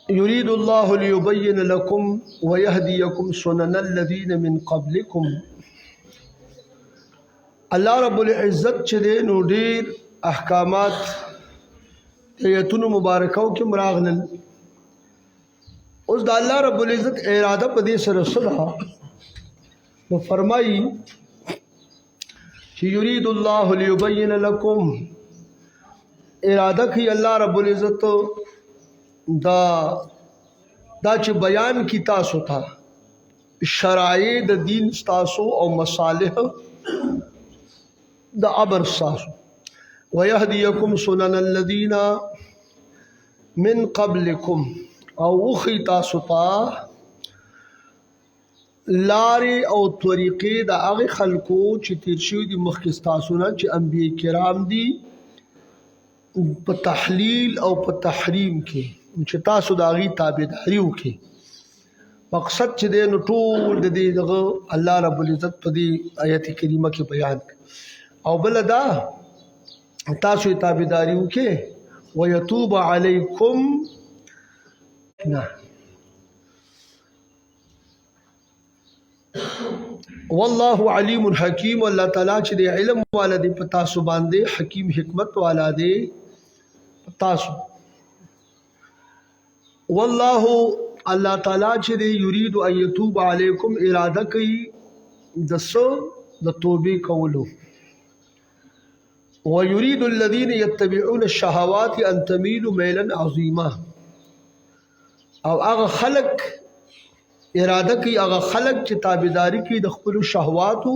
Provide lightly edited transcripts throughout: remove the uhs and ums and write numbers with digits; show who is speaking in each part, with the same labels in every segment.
Speaker 1: يريد الله ليبين لكم ويهديكم سنن الذين من قبلكم. الله رب العزت چې دی نو ډیر احکامات ایتونو مبارکو کې مراغلل. اوس د الله رب العزت اراده په دې سره صدا نو فرمایي چې یرید الله ليبين لكم، اراده کوي الله رب العزت دا چې بیان کی تاسو ته شرایع د دین تاسو او مصالح د امر تاسو، ويهديكم سنن الذين من قبلكم، او وخی تاسو ته لارې او طریقې د هغه خلکو چې تیر شوي دي مخکې تاسو نه، چې انبیاء کرام دي په تحلیل او په تحریم کې، چې تاسو د هغې تابعداري وکړئ. مقصد چې دی نو ټول د دې دغه الله رب العزت په دې آیت کریمه کې بیان کړي. او بل دا تاسو یې تابعداري وکړئ. ويتوب علیکم، نه والله علیم حکیم، الله تعالی چې د علم والا دی په تاسو باندې، حکیم حکمت والا دی په تاسو. والله الله تعالی چې دی یرید ان یتوب علیکم، اراده کوي د توبې کولو. ويريد الذين يتبعون الشهوات ان تميلوا ميلا عظيما، او هغه خلق اراده کوي، هغه خلق چې تابعداري کوي د خپل شهواتو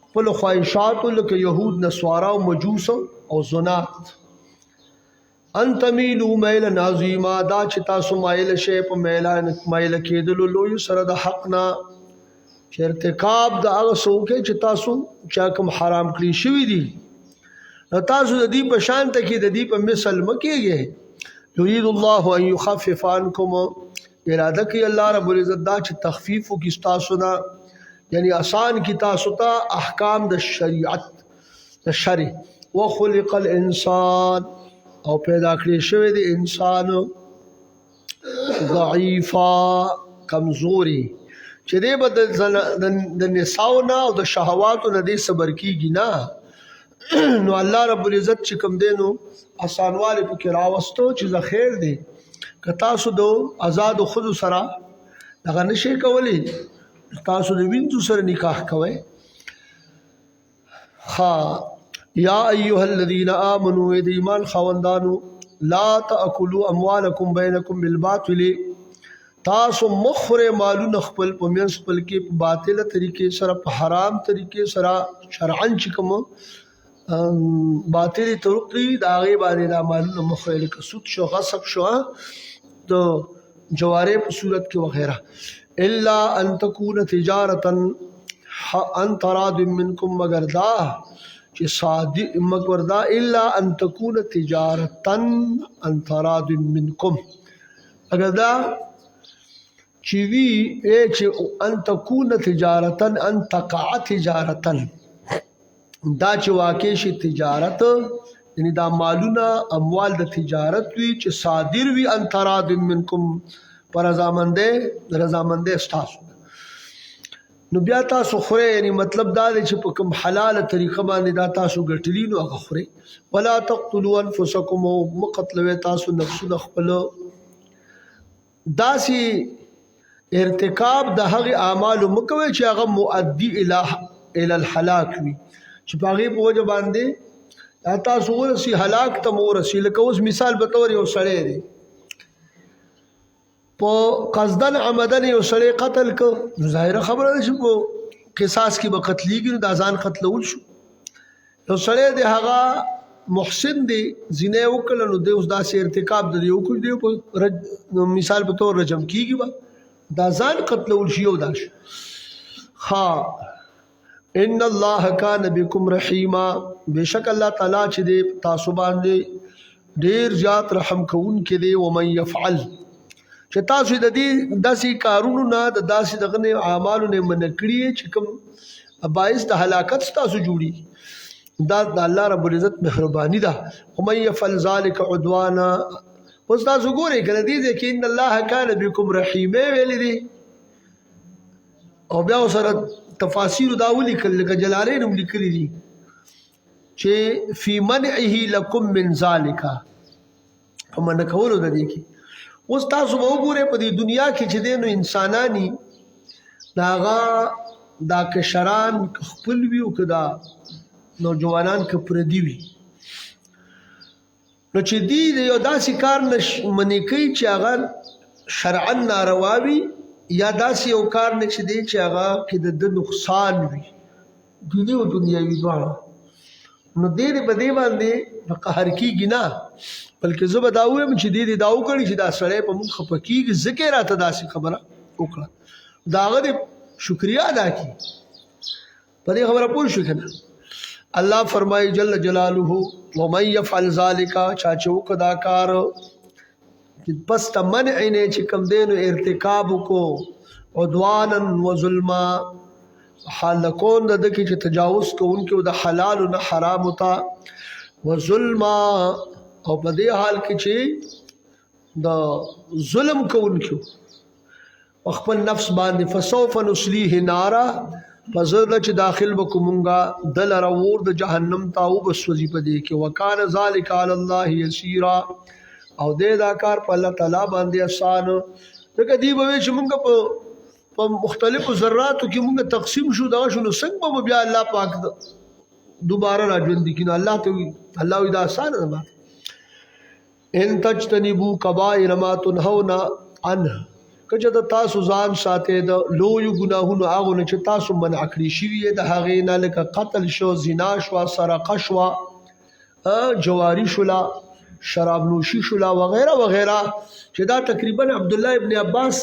Speaker 1: خپل خواهشاتو، لکه يهود نصارا او مجوس او زنات. ان تميلوا ميلا عظيما، دا چې تاسو مایل شئ په مایل کېدلو لوی سره د حق نه، چې ارتکاب د هغه څه وکړئ چې تاسو چا کوم حرام کړي شوي دي، نو تاسو د دې په شان ته کې د دې په مثل مه کېږئ. یرید الله ان یخفف عنکم، اراده کوي الله رب العزت دا چې تخفیف وکړي تاسو نه، یعنی آسان کی تاسو ته احکام د شریعت د شرع. وخلق الانسان، او پیدا کړی شوی دی انسان ضعیفا، کمزوري، چې دی به د نساو نه او د شهواتو نه دی صبر کیږي نه. نو الله رب العزت چې کوم دی نو آسانوالی پکې راوستو، چې خیر دی که تاسو د آزادو ښځو سره دغه نشئ کولی، تاسو د وینځو سره نکاح کوئ. یا ایها الذین آمنوا، د ایمان خاوندانو، لا تأکلوا اموالکم بینکم بالباطل، تاسو مخوره مالونه خپل په منځ خپل کې په باطله طریقې سره، په حرام طریقې سره، شرعاً چې کوم باطلې طرق دي د هغې باندې دا مالونه مخوره، لکه سود شو، غصب شو، د جوارې په صورت کې وغیره. الا ان تکون تجارتا ان تراد منکم، مگر دا چې صادق، مگر دا الا ان تکون تجارتا ان تراد منکم، اگر دا چې وی چې ان تکون تجارتا ان تقع تجارتا، دا چې واقع شي تجارت، یعنی دا مالونه اموال د تجارت وی چې صادر وی ان تراد منکم، پر رضامنده ستاسو. نو بیا تاسو خورئ، یعنی مطلب دا دی چې په کوم حلاله طریقه باندې دا تاسو ګټلی نو هغه خورئ. ولا تقتلوا انفسکم، او مه قتلوئ تاسو نفسونه خپل. داسې ارتکاب د هغې اعمالو مه کوئ چې هغه مؤدي الی الهلاک وي، چې په هغې په وجه باندې تاسو ورسي هلاک ته مو ورسي. لکه اوس مثال به طور یو سړی دی په قصدن عمدن یو سړی قتل که، نو ظاهره خبره ده چې په قصاص کې به قتلیږي، نو دا ځان قتلول شو. یو سړی دی هغه محسن دی، زینه وکړله، نو دی اوس داسې ارتکاب د دی وکړ، دی په مثال په طور رجم کېږي به، دا ځان قتلول شي او دا شو. ان الله کان بكم رحیما، بشک الله تعالی چې دی تاسو باندې ډیر زیات رحم کوونکی دی. ومن يفعل، چې تاسو د دې داسې کارونو نه، د داسې دغه اعمالو نه منع کړي چې کوم باعث د هلاکت تاسو جوړي، دا د الله رب العزت مهرباني ده. ومن يفعل ذلك عدوانا، اوس تاسو ګورئ کنه دې کې ان الله کان بكم رحیم ویل دي او بیا سره تفاسیر دا ولیکل لکه جلالین هم لیکلي دي چې فی منعه لکم من ذالک په من کولو د دې کې اوس تاسو به وګورئ په دې دنیا کې چې دی نو انسانانی دا هغه دا کشران خپل وي او که دا نوجوانان که پردي وي نو چې دی یو داسې کار منې کوي چې هغه شرعا ناروا وي یا داسې یو کار نه چې دی چې هغه کې د نقصان وي دیني او دنیاوي دواړه نو دې په دې باندې په قهر کېږي نه بلکې زه به دا ووایم چې دې دا وکړي چې دا سړی په موږ خفه کېږي ځکه یې راته داسې خبره وکړه د هغه د شکریه ادا کړي په دې خبره پوه شو که نه الله فرمایي جل جلاله ومن یفعل ذلک چا چې وکړه دا کار پس ته منع نه چې کوم دی نو ارتکاب وکړو عدوانا و ظلما حال کون د کې چې تجاوز کوونکو د حلال او حرام تا و ظلما او په دې حال کې چې د ظلم کوونکو خپل نفس باندې فسوف نسلیه نارا فزر چې داخل وکومږه دل راور د جهنم تا او بسوځي په دې کې وکانه ذالک علی الله یسیرا او دې دا کار په الله تعالی باندې آسان دغه دی به چې موږ په مختلفو ذراتو کې موږ تقسیم شو دا شنو څنګه به بیا الله پاک دوباره راځوند کینو الله ته الله دا آسان ده ان تجتنبوا کبائر ما تنهون عنه کجه د تاسو ځان ساتي د لوی ګناهونو هغه نه چې تاسو منع کړی شوی د هغه نه لکه قتل شو زنا شو سرقه شو جواری شولا شراب نوشی شولا وغیرہ وغیرہ چې دا تقریبا عبد الله ابن عباس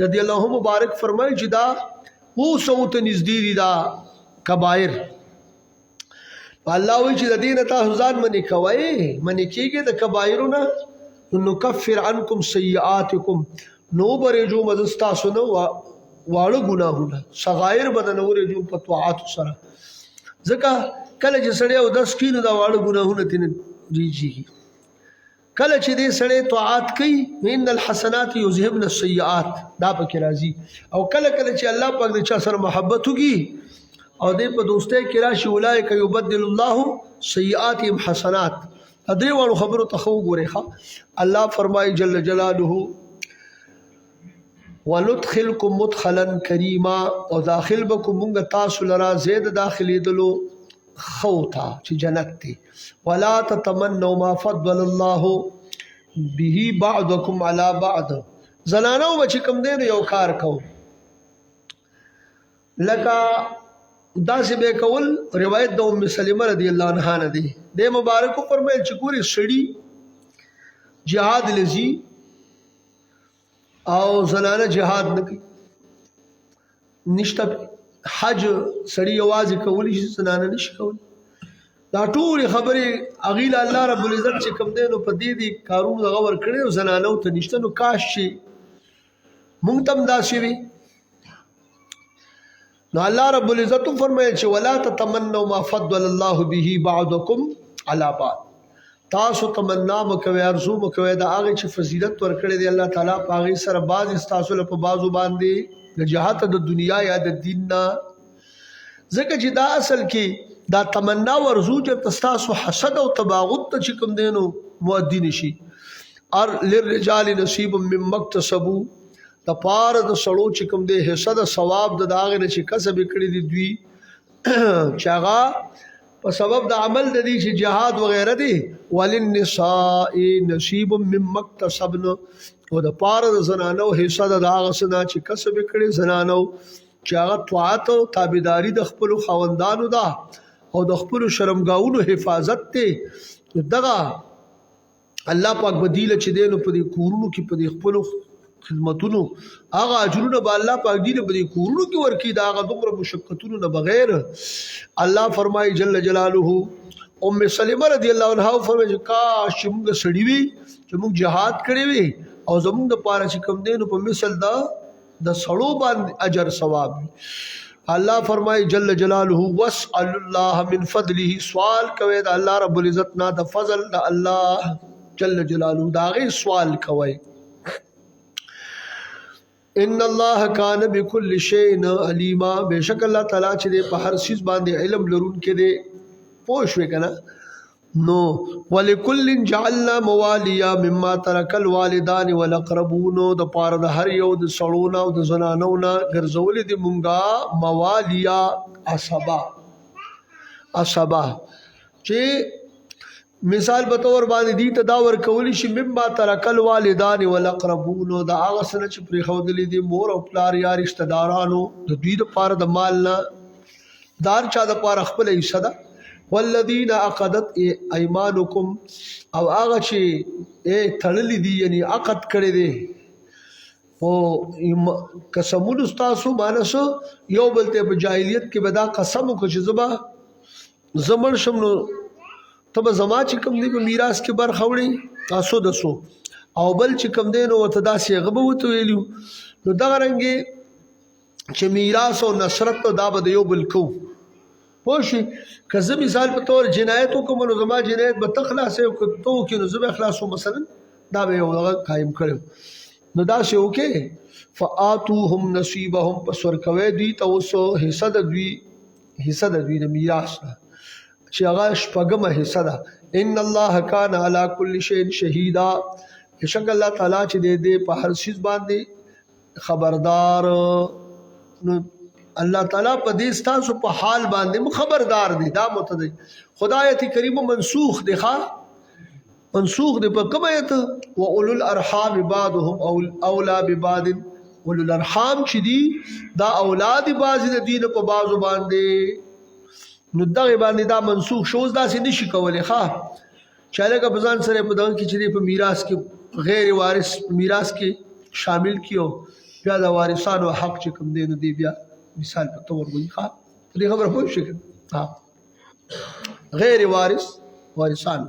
Speaker 1: رضی الله مبارک فرمایي چې دا وو سوت نزدې دا کبایر الله وی چې د دین تاسو ځان منی کوي منی کېږي د کبایرونه نکفر عنکم سیئاتکم نو برې جو مزستا سنو واړه ګناهونه صغائر بدنورې جو په طاعات سره ځکه کله چې سړی او 10 کینو دا واړه ګناهونه تین جیږي کله چې دې سړی طاعات کوي ان الحسنات یذهبن السیئات دا پکې راځي او کله کله چې الله پاک د چا سره محبت وکي او دې په دوستۍ کې راشي اولئک یبدل الله سیئاتهم حسنات دې وړو خبرو ته خو ګورې الله فرمایي جل جلاله وندخلکم مدخلا کریما او داخل بکم مونږ تاسو لرا زید داخلي دلو خوتا چې جنت دی ولا تتمنوا ما فضل الله به بعضكم على بعض زنانو بچ کم دین یو کار کو لکه داسې به کول روایت د ام سلمہ رضی الله عنها نه دی د مبارک فرمایل چې ګوري سړی jihad لذي او زنانه جهاد نکي نشته حج سړی یوازې کولی شي زنانه نشي کولی دا ټول خبره اغیل الله رب العزت چې کوم دینو په دې دي کارونه غور کړي او زنانه ته نشته نو کاش شي مونږ تم دا شي نو الله رب العزت فرمایي چې ولا تتمنوا ما فضل الله به بعضكم على بعض تاسو تمنا مکوي ارزو مکوي دا هغه چې فضیلت ورکړي دی الله تعالی په هغه سره باز تاسو له په بازو باندې د جهات د دنیا یا د دین نه ځکه چې دا اصل کې دا تمنا ورزو چې تاسو حسد او تباغض ته کوم دینو مؤدین شي ار للرجال نصیب مما اکتسبوا د پار د سړو چې کوم دی حصہ د ثواب د داغه نه چې کسب کړي دي دوی چاغه په سبب د عمل د دې چې جهاد وغیرہ دي وللنساء نصیب مما اکتسبن او د پاره د زنانو حصہ د هغه سنا چې کسب کړي زنانو چې هغه طاعت او تابعداري د خپل خوندانو ده او د خپل شرمګاونو حفاظت ته دغه الله پاک بدیل چې دینو په دې کورونو کې په دې خپل خدمتونو هغه اجرونه به الله پاک دې په دې کورونو کې ورکی دا هغه دومره مشقتونو نه بغیر الله فرمایي جل جلاله ام سلمہ رضی الله عنها فرمایي کاش موږ سړی وي چې موږ جهاد کړی وي او زموږ د پاره چې کم دینو په مثل دا د سړو باندې اجر ثواب الله فرمایي جل جلاله واسال الله من فضله سوال کوي د الله رب العزت نه د فضل د الله جل جلاله دا غي سوال کوي. ان الله کان بكل شيء علیما، بشک الله تعالی چې په هر شی باندې علم لرونکي دی. پوه شوې کنه؟ نو ولکل جعلنا موالیا مما ترک الوالدان والاقربون، د پاره د هر یو د سړونو او د زنانو نه ګرځولې دي مونږه موالیا عصبا چې مثال به تور باندې دي تداور کولی شي مما ترک الوالدان والاقربون، دا هغه سره چې پرې خودلې دي مور او پلار یا رشتہ دارانو د دوی د پاره د مال نه دار چا د پاره خپل حصہ ده. والذین عقدت ایمانکم، او هغه چې تړلې دي یعنی عقد کړی دي او قسمونه تاسو مانسو یو بل ته په جاهلیت کې بدا قسم کو چې زبا زمن شم نو تب زما چې کوم دی په میراث کې برخه وړي تاسو دسو، او بل چې کوم دی نو ته داسې غبه وته ویلو. نو دغه رنګې چې میراث او نصرت دا به یو بل کو. پوه شي که زه مثال په طور جنایت وکړم نو زما جنایت به تخلاصې او که تو کې نو زه به خلاصو مثلا، دا به یو قایم کړو. نو داسې وکړي فآتوهم نصیبهم، پس ورکوي دوی ته اوس حصه د دوی د میراث نه چې هغه شپږمه حصہ ده. ان الله کان علی کل شیء شهیدا، بشک الله تعالی چې دې په هر شی باندې خبردار. نو الله تعالی په دې ستاسو په حال باندې خبردار دی. دا متدی خدایت کریم منسوخ دی، منسوخ دی په کومه ایت و اولو الارحام بعضهم اولا ببعض، اولو الارحام چې دی دا اولاد بعض د دین په بعضو باندې، نو دغه باندې دا منسوخ شوز دا سې نشي کولای. چې لکه په ځان سره په دغه کې چې په میراث کې غیر وارث میراث کې شامل کیو، بیا د وارثانو حق چې کوم دی نو دی بیا مثال په تور وایي. دې خبره پوه شئ غیر وارثان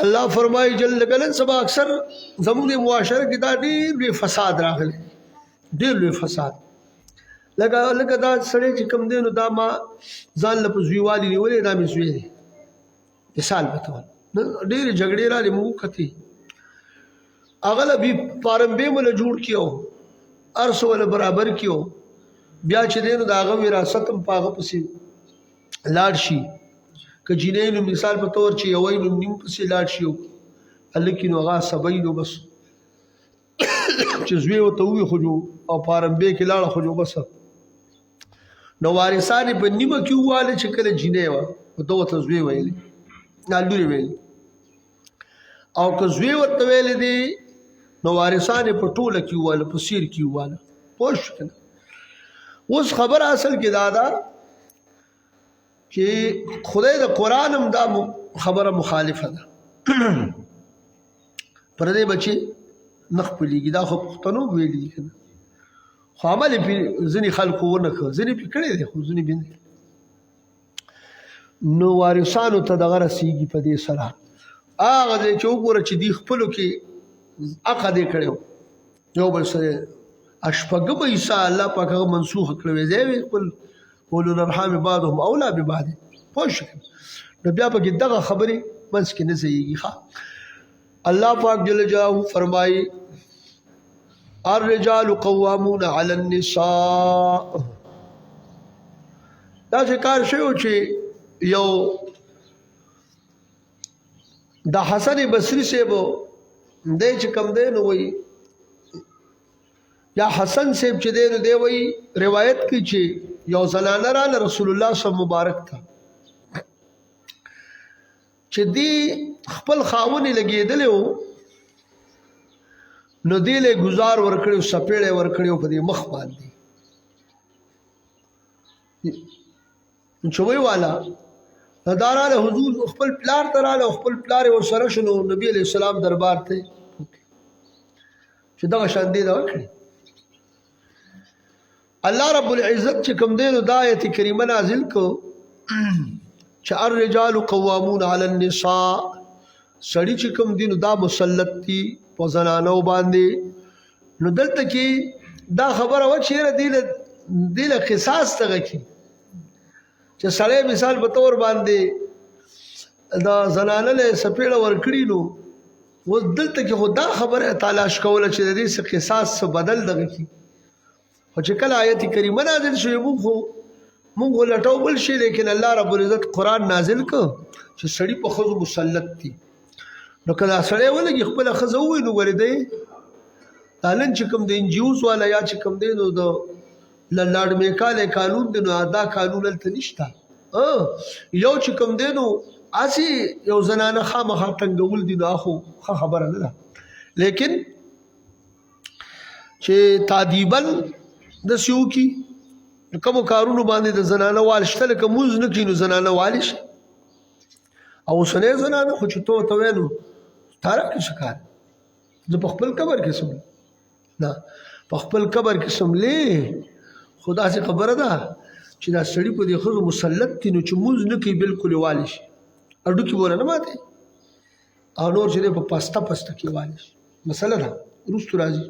Speaker 1: الله فرمایي جل جلاله سبا اکثر زموږ معاشره کې دا ډېر لوی فساد راغلی، ډېر لوی فساد. لکه دا سړی چې کوم دی نو دا ما ځان له په زویوالي نیولې، دا مې زوی دی مثال په توګه. ډېرې جګړې راغلې موږ کتې، هغه له پارمبې مله جوړ کیو، هر څه له برابر کیو، بیا چې دی نو د هغه وراثت هم په هغه پسې لاړ شي. که جینۍ نو مثال په طور چې یوی نو نیم پسې لاړ شي، هلکې نو هغه عصبی نو بس چې زوی ورته وویښوجو او پارمبې کې لاړه خوجو بس نو وارثان یې په نیمه کې وواله چې کله جینۍ وه ده ورته زوی ویلې لورې ویلې، او که زوی ورته ویلې دی نو وارثان یې په ټوله کې وواله، په سیر کې وواله. پوه شو که نه؟ اوس خبر اصل کې دا ده چې خدای د قرآن هم دا خبره مخالفه ده. پردی بچی نه خپلېږي، دا خو پښتنو ویلي دي که نه، خو عمل یې پرې ځینې خلکو ونه کړ، ځینې پرې کړی دی خو ځینې بې نه. نو وارثانو ته دغه رسېږي په دې سره هغه ځای چې وګوره چې دوی خپلو کې عقد یې کړی و یو بل سره، شپږمه حصه الله پاک هغه منسوخه کړې وې، ځای یې خپل اولو الارحام بعضهم اولا ببعض. پوه شو نو بیا پکې دغه خبرې منځ کې نه ځایېږي. الله پاک جل جلاله فرمایي الرجال قوامون علی النساء. دا چې کار شوی چې یو د حسن بصری صاحب دی چې کوم دی نو وایي یا حسن صاحب چې دی نو دی وایي روایت کوي چې یو زنانه راله رسول الله صلی مبارک ته چې دی خپل خاون یې لګېدلی و نو دی له ګزار ورکړی، سپېړی ورکړی په دې مخ باندې چې وی والا دا راله حضور خپل پلار ته راله، خپل پلار یې ورسره شو. نو نبي علیه السلام دربار ته چې دغه شان دی دا وکړي. الله رب العزت چې کوم دی نو دا آیت کریمه نازل کو چې الرجال قوامون علی النساء، سړي چې کوم دی نو دا مسلط دي په زنانو باندې. نو دلته کې دا خبره وه چې یاره دی له قصاص دغه کې چې سړی مثال په طور باندې دا زنانه له سپېړه ورکړي نو اوس دلته کې خو دا خبره تلاش کوله چې د دې څه قصاص څه بدل دغه کي خو چې کله آیت کریمه نازل شوې مونږ ولټو بل شي لیکن الله رب العزت قرآن نازل کړ چې سړی په ښځو مسلط دي نو کله سړی ولګي خپله ښځه ووایي نو ولې دی دا نن چې کوم د انجیوز والا یا چې کوم دی نو د لاډ میکاله قانون دی نو دا قانون هلته نشته یو چې کوم دی نو اسی یو زنانه خامخا ټنګول دي نو خو خبره نه ده لیکن چې تعذیبا د سیو کی کوم کارونو باندې د زنانه والشته لکه موز نه کینو زنانه والش او سنې زنانه خو چې تو وینو تاره کې شکار زه په خپل قبر کې سم نه په خپل قبر کې سم لې خدا سي خبره ده چې دا سړی په دې خو مسلط دي نو چې موز نه کوي بالکل والش اډو کې وره نه ماته او نور چې په پاستا کې والش مسله ده روستو راځي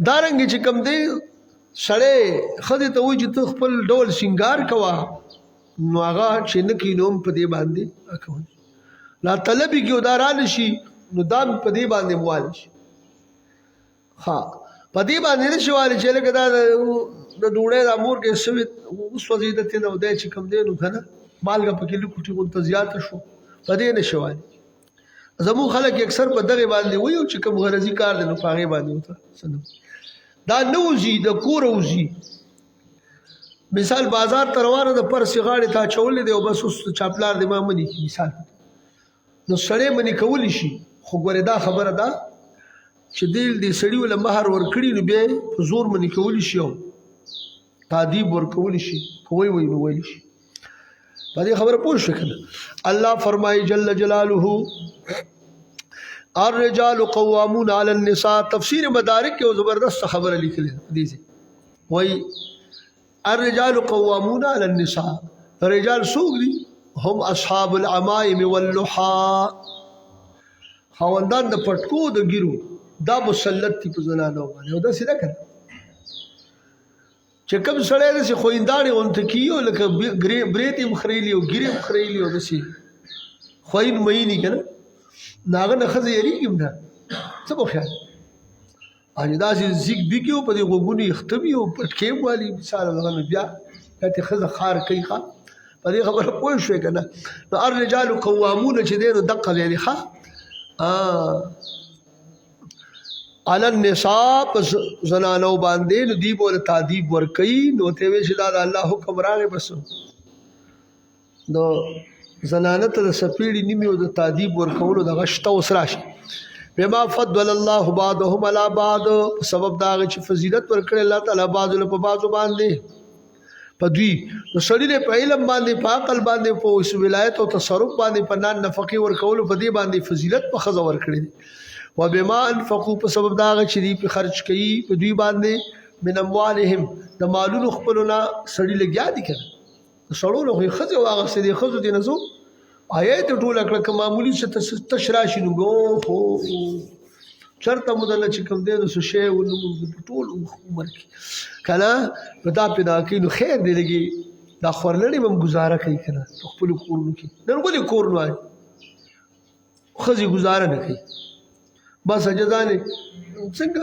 Speaker 1: دارنګ چې کم دی سړی خدای ته وایي چې ته خپل ډول سنگار کوه نو هغه چې نه کینوم په دې باندې اکوي لا طلبي کې وداران شي نو دا په دې باندې موال شي ها په دې باندې نشوال چې لکه دا د ډوړې د امور کې سوي اوس وزیدت نه ودای چې کم دی نو کنه مالګه پکې لکوټي غونته زیات شو په دې نشوال زمو خلک اکثر په دغه باندې وایو چې کوم غرضی کار دی نو پاغه باندې وته سنم دا نوزی د کور اوزی مثال بازار تروانه د پر سیغاړې تا چولې دی او بس اوس چاپلار دی ما منی مثال نو سړی منی کول شي خو ګوره دا خبره ده چې دې سړی ول مہر ورکړي نو به په زور منی کول شي او تعذيب ورکول شي کوی وای نو ویل شي په دې خبره پوه شو کنه الله فرمایي جل جلاله الرجال قوامون على النساء تفسیر مدارک کې زبردست خبره لیکلې دي وای الرجال قوامون على النساء رجال سوغلي هم اصحاب العمائم واللحى خوندان د پټکو د ګیرو دا مسلط دي په زنانو باندې او دا سیده کړه چې کوم سړی داسې خویندانې غونته کیو لکه بریتې مخریلي او ګیرې مخریلي او داسې خوین میني که نه نو هغه نه ښځه یېرېږي هم نه څه په خیال چې داسې زیږ بیږي او په دې غوږونو یخته وي او پټکې هم والي مثال هغه نو بیا داسې ښځه خار کوي ښه په دې خبره پوه شوې که نه نو الرجال قوامونه چې دی نو دقه دی ښه على النساء پس زنانو باندې نو دی بوله تعذیب ورکوي نو ته وی چې دا د الله حکم راغی بس نو زنانه ته د سپېړې نیمې او د تعذیب ورکولو دغه شته اوس راشي بما فضل الله بعضهم على بعض په سبب د هغه چې فضیلت ورکړی الله تعالی بعضو له په بعضو باندې په دوی نو سړي نه په علم باندې په عقل باندې په ولایت او تصرف باندې په نان نفقې ورکولو په دې باندې فضیلت په ښځه ورکړی وبما انفقوا په سبب دا هغه چې دوی په خرج کوي په دوی باندې من اموالهم د مالونو خپلونه سړي لګیا دي که نه سړو له خو یې ښځې واغېستې دي ښځو دې نه زو آیت ټوله کړه که معمولي څه تش راشي نو اوهو چېرته مو دله چې کوم دی نو څه شی ونه په ټول عمر کې که نه نو دا پیدا کوي نو خیر دی لږې دا خورلړې به هم ګزاره کوي که نه په خپلو کورونو کې نن ولې کور نه وایي ښځې ګزاره نه کوي بس اجازانې څنګه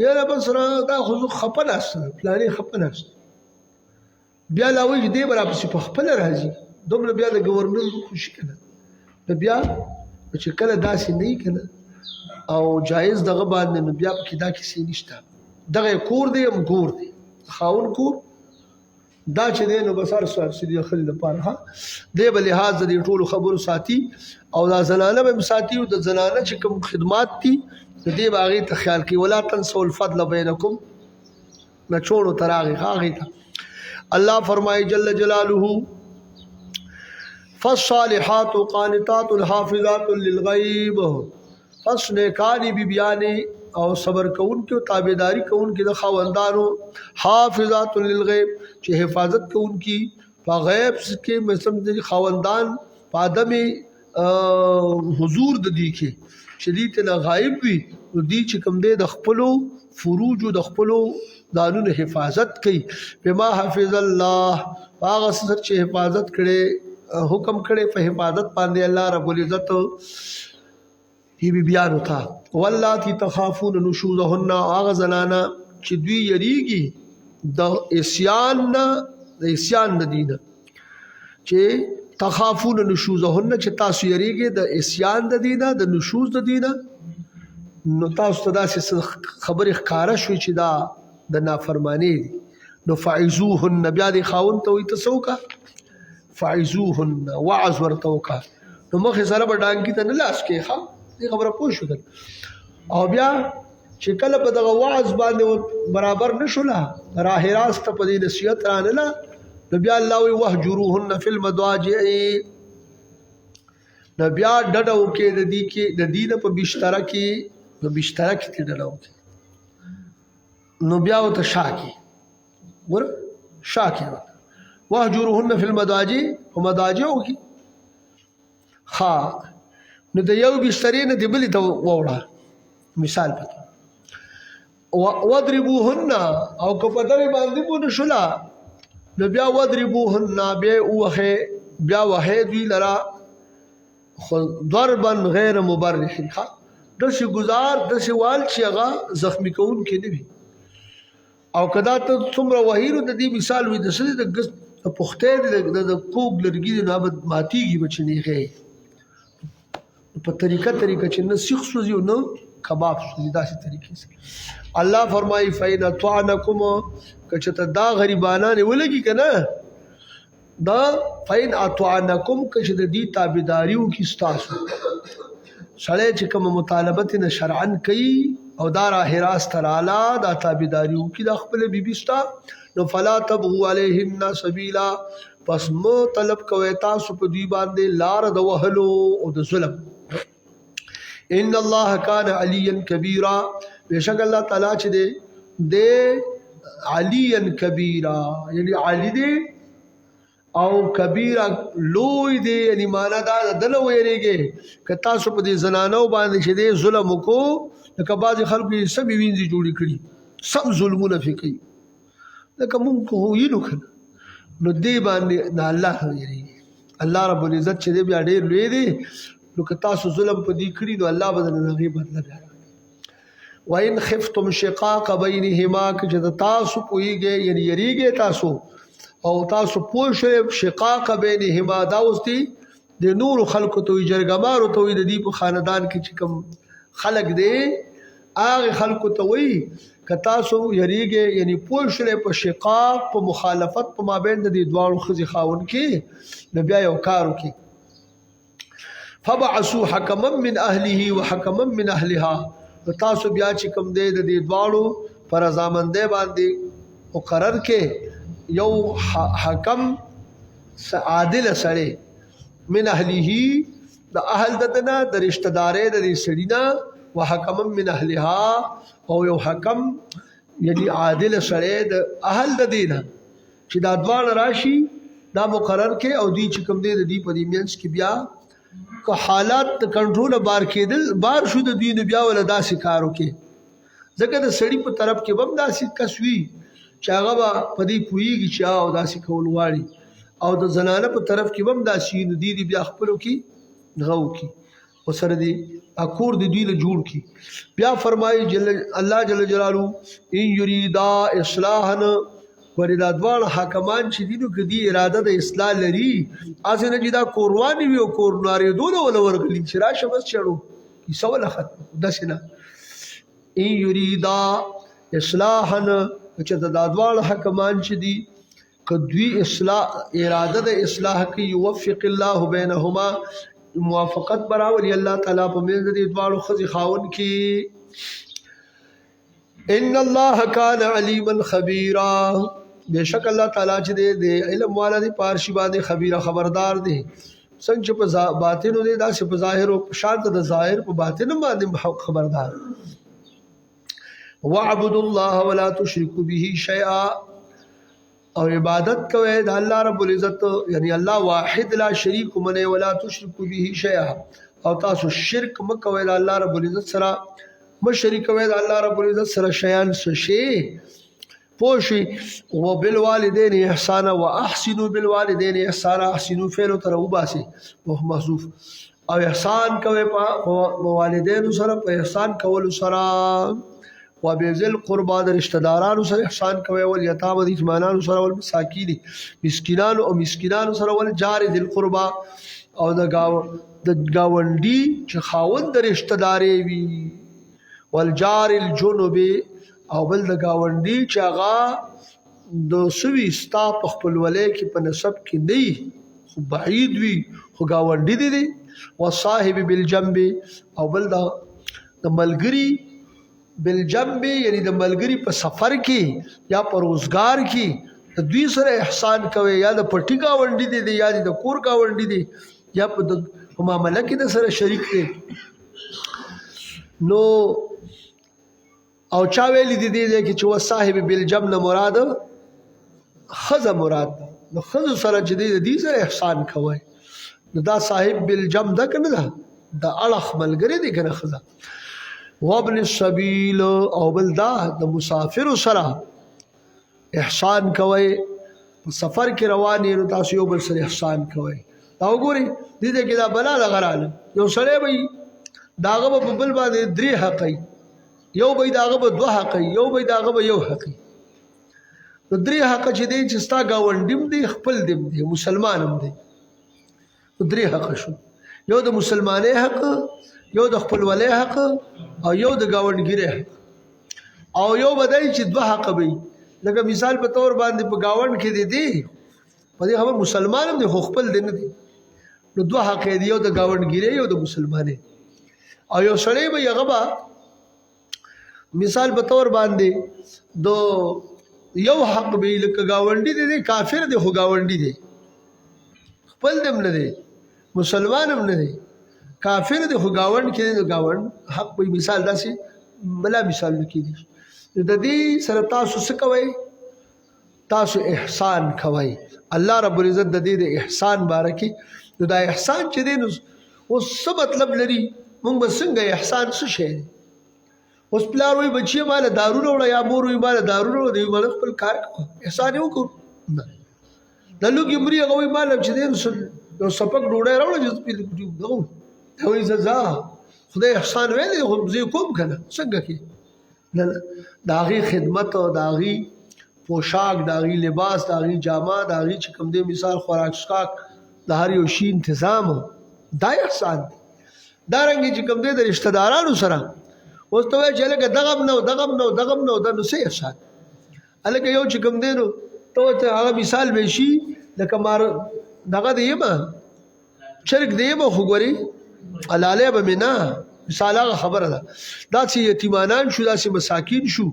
Speaker 1: یاره بس را دا خو زه خفه ناسته پلانې خفه ناسته بیا لا وایي چې دی به راپسې په خپله راځي دومره بیا د ګورنر خوشي که نه نو بیا چې کله داسې نه وي که نه او جایز دغه باندې نو بیا پکې دا کیسې نشته دغه کور دی هم کور دی خاون کور دا چې دی نو بس هر څه د ښځې دپاره ها دی به لحاظ د دې ټولو خبرو ساتي او دا زنانه به هم ساتي او د زنانه چې کوم خدمات دي د دې به هغې ته خیال کوي ولا تنسوا الفضل بینکم نه چوړو ته راغی هغې ته الله فرمایي جل جلاله فالصالحات قانتات حافظات للغیب پس نیکانی بیبیانی او صبر کوونکي او تابعداري کوونکي د خاوندانو حافظات للغیب چې حفاظت کوونکي په غیب کې مثلا د خاوندان په عدم حضور د دې کې چې دې ته غایب وي نو دې چې کوم دی د خپلو فروج او د خپلو دانونو حفاظت کوي بما حفظ الله هغه څه چې حفاظت کړي حکم کړي په حفاظت باندې الله رب العزت هی بیان وتا واللاتی تخافون نشوزهن اغه زنانا چې دوی یریږي د اسیان د دینه چې تخافون نشوزهن چې تاسو یریږي د اسیان د دینه د نشوز د دینه نو تاسو ته داسې خبرې ښکاره شوي چې دا د نافرمانی دي نو فعزوهن بیا د خاوند ته وي ته څه وکړه فعزوهن وعظ ورته وکړه نو مخې سره به ډانګي ته نه لاس کې ښه دې خبره پوه شول او بیا چې کله په دغه وعظ باندې برابر نه شوله راه راست په دې نصیحت رانله نو بیا الله وی وهجروهن فی المضاجع نو بیا ډډه وکړي د دې نه په بستر کې ډډه وکړي نو بیا ورته شاکي ور شاکي وهجروهن فی المضاجع په مضاجع کې ها نو د یو بسترې نه دی بلې ته ووړه مثال پته وضربوهن او که په دغې باندې مو نه شوله نو بیا وضربوهن بیا وهې دوی لره ضربا غیر مبرح داسې گزار داسې وال چې هغه زخمی کوونکی نه وي او که دا ته څومره وهي نو د دې مثال وي د څه د پختې د کوږ لرګي د نه ماتېږي به چې نیغې په طریقه چې نه سیخ سوځي او نه کباب سوځي داسې طریقې سره الله فرمایي فإن أطعنكم که چېرته دا غریبانان ولګي که نه دا فإن أطعنكم که چې د دې تابعداري وکړي ستاسو سړی چې کومه مطالبت نه شرعن کوي او دا راه راست راله دا تابعداري وکړي د خپلې بیبي ستا نو فلا تبغوا علیهن سبیلا پس مو طلب کوئ تاسو په دوی باندې لار د وهلو او د ظلم ان الله کان علیا کبیرا بشک الله تعالی چې دی علیا کبیرا یعنی علی دی او کبیرا لوی دی یعنی معنا دا دنه ویریږي که تاسو په دې زنانو باندې چې دی ظلم وکړو لکه بعض خلکو یې سبي وینځي جوړې کړي سب ظلمونه فی کوي لکه مونږ خو وینو کنه نو دې باندې نه الله ویریږي الله رب العزت چې دی بیا ډېر لوی دی نو که تاسو ظلم په دې کړي نو الله به درنه هغې بدله بیا راکړي وإن خفتم شقاق بینهما که چې تاسو پوهېږئ یعنې یریږئ تاسو او تاسو پوه شئ شقاق بینهما دا اوس دی د نورو خلکو ته وي جرګمارو ته وي د دې په خاندان کې چې کوم خلک دی هغې خلکو ته وایي که تاسو یریږئ یعنې پوه شئ په شقاق په مخالفت په مابین د دې دواړو ښځې خاوند کې نو بیا یو کار وکړي فبعثوا حکما من اهله وحکما من اهلها تاسو بیا چې کوم دی د دې دواړو پر رضامندۍ باندې مقرر کې یو حکم عادل سړی من اهله د اهل ددنه د رشتہ دارۍ د دې سړي نه وحکما من اهلها او یو حکم یعنی عادل سړی د اهل د دې نه چې دا دواړه راشي دا مقرر کې او دی چې کوم دی د دې په دې منځ کې بیا که حالات د کنټرول بار کېدل بار شو د دوی نه بیا ولا داسې کار وکړي ځکه د سړي په طرف کې به هم داسې کس وي چې هغه به په دې پوهېږي چې او داسې کول غواړي او د زنانه په طرف کې به هم داسې وي نو دوی دې بیا خپلو کې دغه وکړي ورسره دې کور د دوی له جوړ کړي بیا فرمایي الله جل جلاله ان یریدا اصلاحا ورې دا دواړه حاکمان چې دي نو که دې اراده د اصلاح لري هسې نه چې دا کوروانې وي او کور نارېدونه وله ورغلي چې راشه بس چړو کیسه وله ختمه داسې نه ان یریدا اصلاحا چې دا دواړه حاکمان چې دي که دوی اراده د اصلاح کوي یوفق الله بینهما موافقت براولي الله تعالی په منځ د دې دواړو ښځې خاوند کې ان الله کان علیما خبیرا بشک الله تعالی چې د علم والا دی پارشي باندې خبيره خبردار دی څنګه په باطن دی دا په ظاهر او شان د ظاهر په باطن باندې خبردار واعبدوا الله ولا تشركوا به شيئا او عبادت کوئ د الله رب العزت یعنی الله واحد لا شریک منه ولا تشركوا به شيئا او تاسو شرک مکوئ د الله رب العزت سره مشرک کوئ د الله رب العزت سره شیان شي پوشي وبالوالدين احسانا واحسنوا بالوالدين احسانا احسنوا فعل تر وباسي محذوف او احسان کوي په والدین سره په احسان کول سره وبذل قربا د رشتہ دارانو سره احسان کوي ول یتام د یتیمانو سره ول مساکین مسکینانو او مسکینانو سره ول جار ذل قربا او د گاونډي چې خاوند د رشتہ داري وي ول جار الجنوب او بل د گاونډي چې هغه د سوي ستا په خپل ولې کې په نسب کې نه خو بعید وي خو گاونډي دي وصاحب بالجنب او بل د ملګری بالجنب یعنی د ملګری په سفر کې یا په روزګار کې د دوی سره احسان کوي یا د پټي گاونډي دي یا د کور گاونډي دي یا په معاملې کې د سره شریک دي نو او چا ویل دي چې وصاحب بالجنب مراد خزه مراد نو خزه سره چې دي سره احسان کوي دا صاحب بالجم ده کنه ده دا اړخ ملګری دی کنه خزه وابن السبيل او بل دا د مسافر سره احسان کوي په سفر کې روان یو تاسو یو بل سره احسان کوي دا وګوري دې کې دا بلا لغراله یو سره به داغه په بل باندې درې حقي یو به داغه په دوه حقي یو به داغه په یو حقي نو درې حق چې دی چې ستا گاونډیم دی خپل دیم دی مسلمان هم دی درې حق شو یو د مسلمانۍ حق یو د خپل ولې حق او یو د گاونډګری حق او یو بدای چې دوه حق وي لکه مثال په تور باندې په گاوند کې دی په دې خبر مسلمان هم دی خو خپل دی نه دی نو دوه حق دی یو د گاونډګری یو د مسلمانۍ او یو سړی به هغه مثال په تور باندې دو یو حق به لکه گاونډي دی کافر دی خو گاونډي دی خپل دم نه دی مسلمان هم نه دی کافر دی خو گاوند کې دی گاوند حق به مثال داسې بلا مثال لیکي دي د دې سره تاسو څه کوئ تاسو احسان کوئ الله رب العزت د دې د احسان بارکی نو دا احسان چې دی نو اوس څه مطلب لري موږ به څنګه احسان څه شي اوس پلار وای بچی مال دارو وروړه یا مور وای مال دارو وروړه دی مال خپل کار احسان یو کو د لوګي مری هغه وای مال چې دین نو سپک ډوډۍ راوړه چې په دې دغه وای زړه خدای احسان ویلې خو زه کوم کنه څنګه کې نه داغي خدمت او داغي پوشاک داغي لباس داغي جامه داغي چې کوم دې مثال خوراک شکاک د هر یو شی تنظیم دا احسان دا رنګ چې کوم دې د رشتہ دارانو سره اوس ته چې لکه دغم نو د نو سه احسان الکه یو چې کوم دې نو ته هغه مثال به شي لکه مار دغه دی ما شرک دی ما خو ګوري علاله به مینا مثال هغه خبره ده دا چې یتیمانان شو دا چې مساکین شو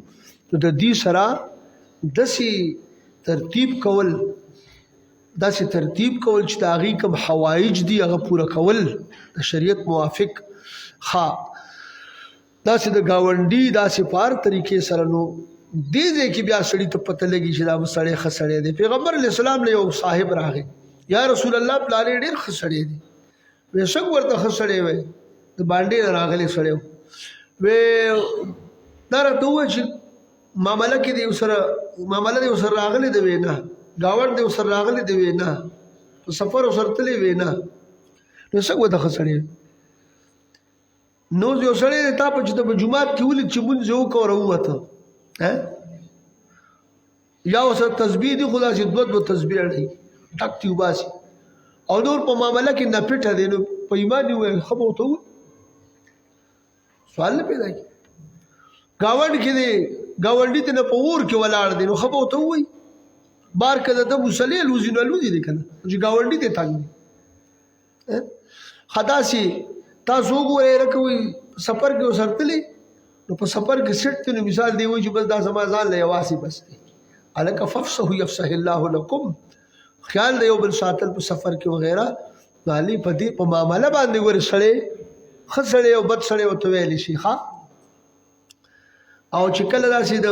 Speaker 1: نو د دې سره داسې ترتیب کول چې تاغي کوم حوایج دي هغه پوره کول د شریعت موافق ها داسې د گاونډي داسې پار طریقې سره نو دې کې بیا سړی ته پته لګي چې دا سړی خسړی دی پیغمبر علیه السلام له یو صاحب راغی یا رسول الله پلانې ډېر خسړی دی وې څنګه ورته خسړی وې د باندې راغلی سړی وې دا راته و چې معاملې کې دی سره راغلی دی وینا گاوند دی سره راغلی دی وینا سفر سره تللی وینا نو څنګه ورته خسړی نو یو سړی ته په چې په جمعات کې ولې چې مونږ یو کوو وته یا وسه تسبیح دی خدا چې دوه تسبیح لري ټک تیو باسي او نور په معاملې کې نه پټه دي نو په ایمان دی وای خبر ته سوال پیدا کی گاوند کې دی گاونډي ته نه په ور کې ولاړ دي نو خبر ته وای بار کده د مصلی لوزینو لوزي دي کنه چې گاونډي ته تنګ خداسي تاسو وګورئ رکوي سفر کې وسرتلی نو په سفر کې سټ ته مثال دی وای چې بس دا سمازان له یواسي بس دی الک ففسه يفسح الله لكم خیال دی یو بل ساتل په سفر کې وغیرہ غالي په دې په معاملې باندې ور سړې خسړې او بد سړې او تویل شي ها او چې کله راشي د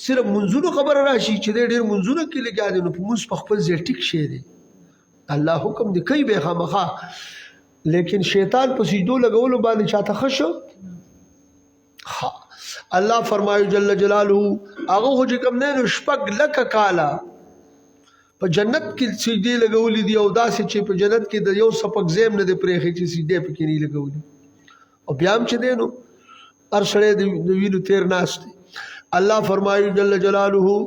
Speaker 1: صرف منځونو خبر راشي چې ډېر منځونو کې لګیا دي نو په موږ په خپل ځای ټیک شي دي الله حکم دی کوي به خامخا لیکن شیطان په سجدو لګولو باندې چاته خشو ها الله فرمایي جل جلاله هغه خو چې کوم نه شپږ لکه کاله په جنت کې سجدي لګولې دي او داسې چې په جنت کې د یو سپک زیم نه دی پرېښی چې سجدې پکې نه لګولې او بیا هم چې دی نو هر سړی د وینو تیر ناست دی الله فرمایي جل جلاله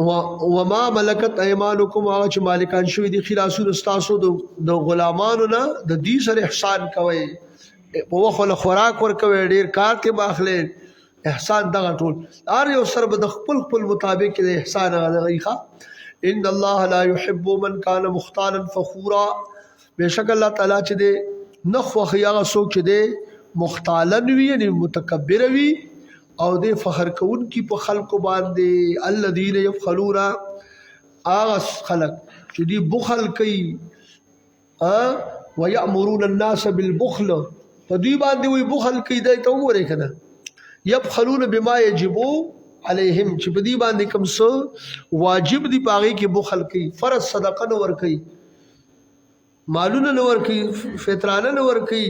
Speaker 1: وما ملکت ایمانکم هغه چې مالکان شوي دي خلاصون ستاسو د غلامانو نه د دې سره احسان کوئ په وخت له خوراک ورکوي ډېر کار کې باخلئ احسان دغه ټول هر یو سره به د خپل خپل مطابق د احسان غیخه ان الله لا يحب من كان مختالا فخورا بشک الله تعالی چې د نخو خیاغه سوچ دی مختالن وی یعنی متکبر وی او د فخر کون کی په خلق باندې الذين يبخلون اغس خلق چې دی بخل کوي ويأمرون الناس بالبخل په دوی باندې وی بخل کوي دا ته وګورئ کنه يبخلون بما يجب عليهم چې په دې باندې کوم څه واجب دي پاغي کې بخل کوي فرض صدقه نه ور کوي مالونه نه ور کوي فطرانه نه ور کوي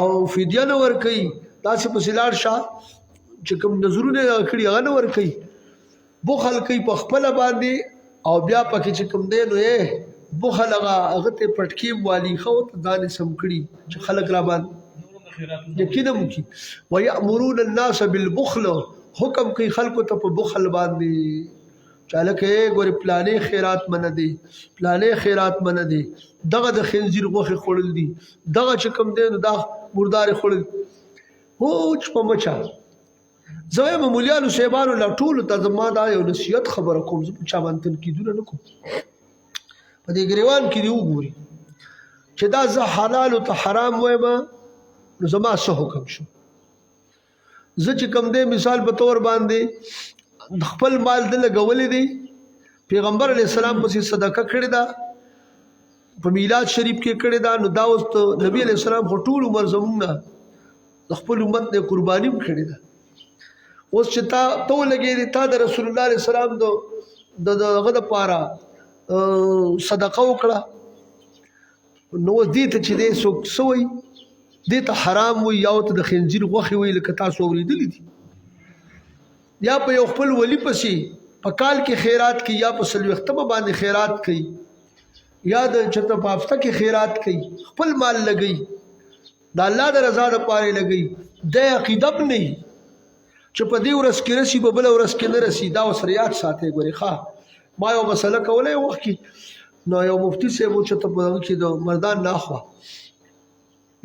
Speaker 1: او فدیه نه ور کوي داسې په سلار شاه چې کوم نظرونه کړی هغه نه ور کوي بخل کوي په خپل باندې او بیا پکې چې کوم دی نو بخل هغه ته پټکیم والی خو ته دانې سم کړی چې خلک را باندې یقینا مکی ويأمرون الناس بالبخل حکم کوي خلکو ته په بخل باندې چاله کې ګوري پلانې خیرات من دي پلانې خیرات من دي دغه د خنزیر غوخه خړل دي دغه چې کوم دی نو دا مردار خړل هو چې په مچا زوی مولیانو شیبانو لا ټول ته زما دا یو نصیحت خبره کوم زه چا باندې تنقیدونه نه کوم په دې ګریوان کې دی وګوري چې دا زه حلال او حرام وایم نو زما څه حکم شو زه چې کوم دی مثال په تور باندې خپل مال د لګولې دی پیغمبر علی السلام پسې صدقه کړې ده په میلاد شریف کې کړې ده نو دا اوس نبی علی السلام خو ټول عمر زمونږ د خپل امت د قرباني کړې ده اوس چې تا لګې تا د رسول الله علیه السلام دغه د پاره صدقه وکړه نو دې ته چې دی څوک سوی دې ته حرام وي یا ته د خنزیر غوښې وي لکه تاسو اورېدلي دي یا په یو خپل ولی پسې په کال کې خیرات کوي یا په څلوېښتمه باندې خیرات کوي یا د چېرته په هفته کې خیرات کوي خپل مال لګوي د الله د رضا دپاره یې لګوي د عقیده ب نه وي چې په دې ورځ کې رسي په بله ورځ کې نه رسي دا ورسره یاد ساتئ ګورې ښه ما یو مسله کوله یو وخت کې نو یو مفتي صاحب و چې ته په هغه کې د مردان ناخوا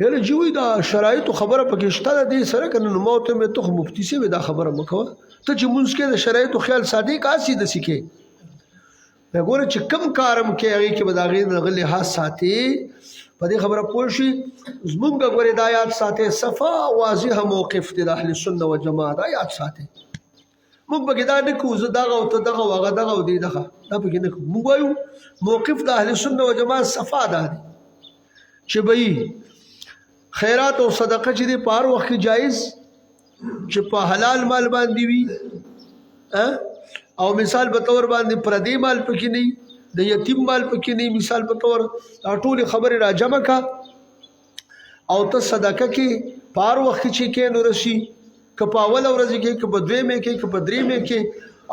Speaker 1: یاره جوی دا شرایطو خبره پکې شته ده دې سره که نو ما ورته مې ته خو مفتي صاحب دا خبره مه کوه ته چې مونځ کې د شرایطو خیال ساتې کاسې داسې کې بیا ګوره چې کم کارم کې هغې کې به د هغې دغه لحاظ ساتې په دې خبره پوه شي زمونږ ګورې دا یاد ساتې صفا واضحه موقف دی د اهل سنت والجماعت دا یاد ساتې موږ پکې دا نه کوو زه دغه او ته دغه او هغه دغه او دی دغه دا پکې نه کوو موږ وایو موقف د اهل سنت والجماعت صفا دا دی چې به خیرات او صدقه چې دی په هر وخت کې جایز چې په حلال مال باندې وي او مثال په طور باندې پردی مال پکې نه د یتیم مال پکې نه مثال په طور ټول خبرې را جمع کا او ته صدقه کې په هر وخت چې کې نو رشي که په اول ورځ کې که په دویمه کې که په دریمه کې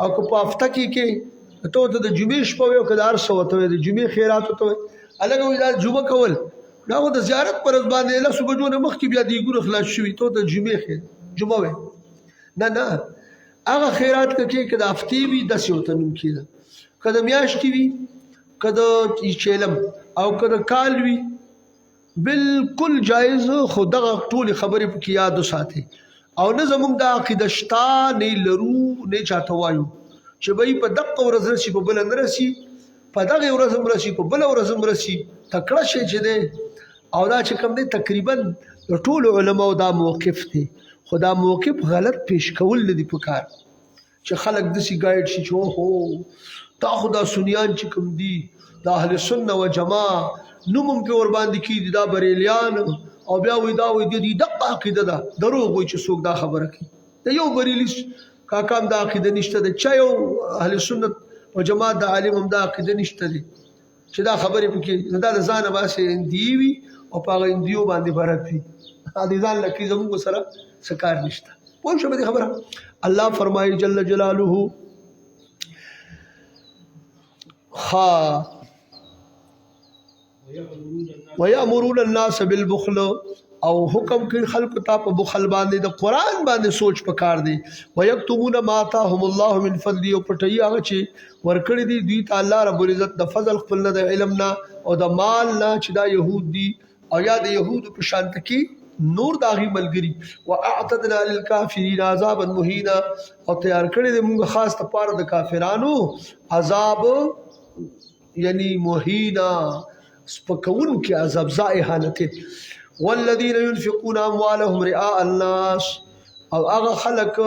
Speaker 1: او که په هفته کې ته د جمعې شپه وي او که د هر څه ورته وي د جمعې خیرات ورته وي هلکه وایي دا جمعه کول دا خو د زیارت پر ورځ باندې لسو بجو نه مخکې بیا دیګونه خلاص شوي ته د جمعې جمعه وي نه هغه خیرات کې که د هفتې وي داسې ورته نوم کېده که د میاشتې وي که د چیلم او که د کال وي بالکل جایز خو دغه ټولې خبرې پکې یاد وساتئ او نه زمونږ دا عقیده شته نه لرو نه چاته وایو چې به په دقه ورځ رسي په بله نه رسي په دغه ورځ هم رسي په بله ورځ هم رسي تکړه شی چې دی او دا چې کوم دی تقریبا د ټولو علماو دا موقف دی خو دا موقف غلط پیش کول نه دي پکار چې خلک داسې ګایډ شي چې اوهو دا خو دا سنیان چې کوم دي د اهل سنت و جماع نوم هم پې ورباندې کېږي دا بریلیان او بیا وایي دا وایي د دقه عقیده ده دروغ وایي چې څوک دا خبره کوي د یو بریلي کاکا هم دا عقیده نشته ده چا یو اهل سنت و جماعت د عالم هم دا عقیده نشته دی چې دا خبرې پکې دا د ځانه باسې اندي وي او په هغه اندیو باندې برت وي د ځان لکې زموږ سره سکار نشته. پوه شو په دې خبره. الله فرمایي جل جلاله ويأمرون الناس بالبخل او حکم کوي خلق ته په بخل باندې د قران باندې سوچ پکار دی. ويكتمون ما آتاهم الله من فضل او پټي هغه چې ورکړي دي دوی ته الله رب العزت د فضل خپل نه د علم نه او د مال نه چې دا يهود دي او یا د يهود په شانت کې نور داغي ملګری. واعتدنا للكافرين عذابا مهينا او تیار کړی دی موږ خاص لپاره د کافرانو عذاب یعنی مهینا سپکون کی عذاب زائحانت. والذین ينفقون اموالهم رئاء الناس او هغه خلق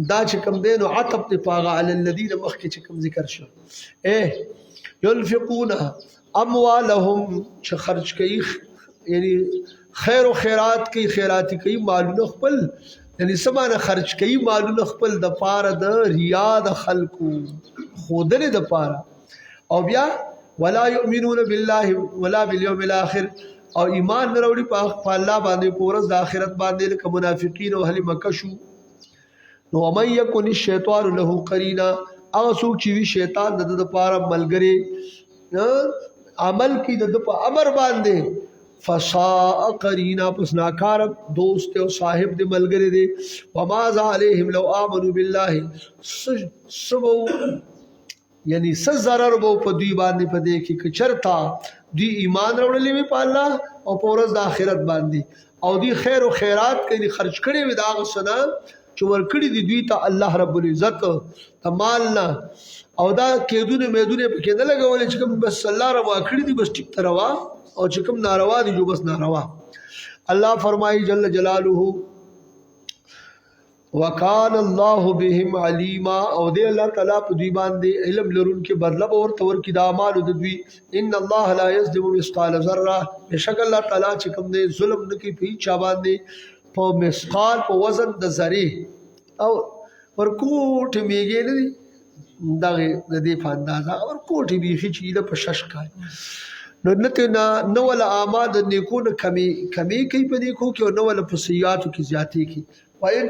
Speaker 1: دا چې کوم دین او عطب دی پاغه علی الذین مخکې چې کوم ذکر شو ينفقون اموالهم چې خرج کوي یعنی خیر او خیرات کوي خیراتی کوي مالونه خپل یعنی سمانه خرج کوي مالونه خپل د پاره د ریا د خلقو خودنه د پاره او بیا ولا يؤمنون بالله ولا باليوم الاخر او ایمان نه وروړي په الله باندې په ورځ د آخرت باندې لکه منافقین او اهل مکه شو. نو ومن يكن الشيطان له قرينا او څوک چې وی شیطان د پاره ملګری عمل کی د په امر باندې فساء قرینا پس ناکار دوست او صاحب د ملګری دی. وما عليهم لو امنوا بالله سبو یعنی څه ضرر وو په دوی باندې په دې کې چرتا دوی ایمان وروړلې وي په الله او په ورځ د آخرت باندې او دوی خیر او خیرات کوي خرج کړي وي دا غسنا چې ورکړي دي دوی ته الله رب العزت تمالنا او دا کېدونه مېدونه په کې نه لګولې چې کوم بس الله روا کړی دي بس ټیک تروا او چې کوم ناروا دي جو بس ناروا. الله فرمایي جل جلاله وکان الله بهم علیما او دی الله تعالی په دوی باندې علم لرون کې بدله ورته ورکړي د اعمال د دوی. ان الله لا یظلم مثقال ذره بشک الله تعالی چې کوم دی ظلم نه کوي په چا باندې په مثقال په وزن د ذره او ورکوټ میږي نه دغه د دې په اندازه ورکوټ بیخي چې له په شش کال نو نو ولا اعمال د نیکونو کمی کوي په دې کو کې نو ولا په سیئاتو کې زیاتې کې. وَإِن